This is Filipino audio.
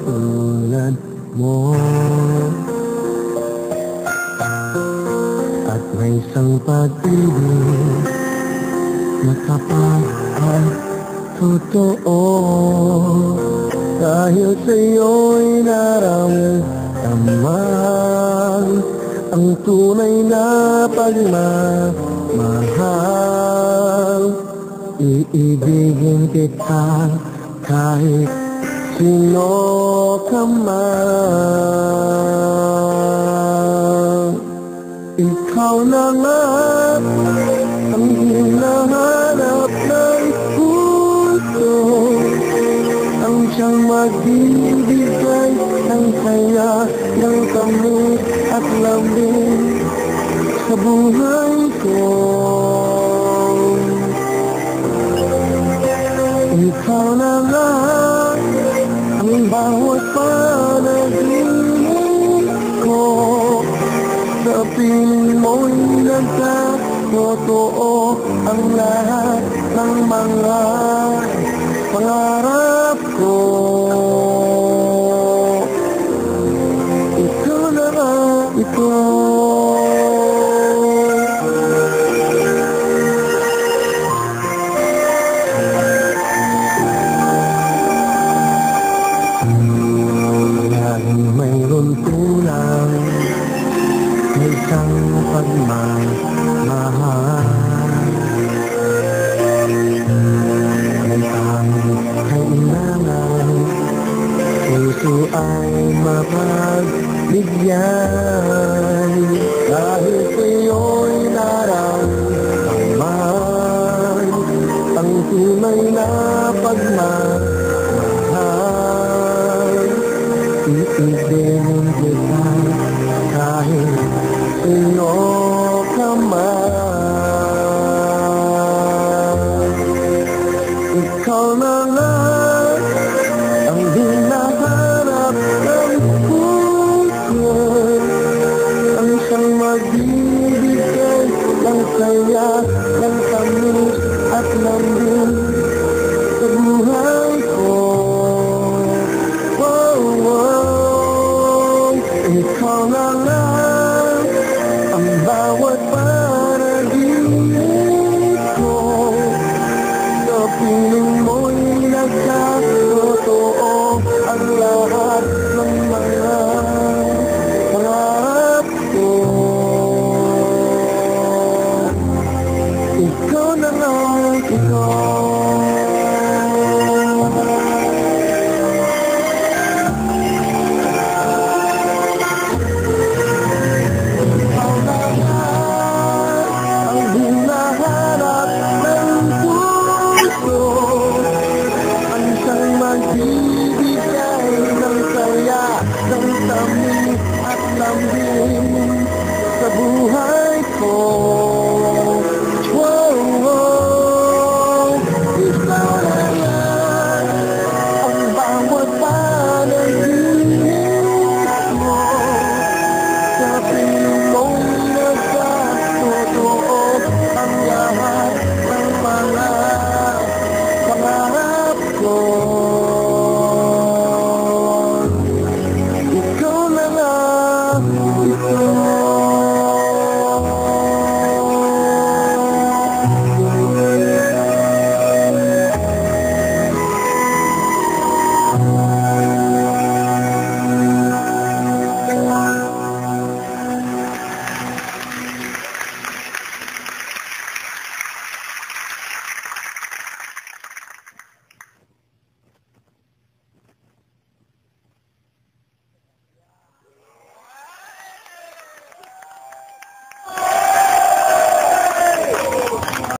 tulad mo. At may isang pag-ibig na tapat at totoo, dahil sa'yo'y naramdaman ang tunay na pagmamahal. Iibigin kita kahit sino ka man. Ikaw na nga ang hinahanap ng puso, ang siyang magbibigay ng saya, ng tamis at lambing sa buhay ko. Ikaw na nga ang bawat panaginip ko, sa piling mo'y nagkatotoo ang lahat ng mga pangarap ko. Ikaw na nga ito. Mayroon kulang sa isang pagmamahal. Ang tanging kailangan, puso ay mapagbigyan, dahil sa'yo'y naramdaman ang tunay na pagmamahal. Iibigin kita kahit sino ka man. Ikaw na nga ang hinahanap ng puso, ang siyang magbibigay ng saya, ng tamis at lambing sa buhay ko. Ikaw na nga ang bawat panaginip ko, sa piling mo'y nagkatotoo ang lahat ng mga pangarap ko. Ikaw na nga ito.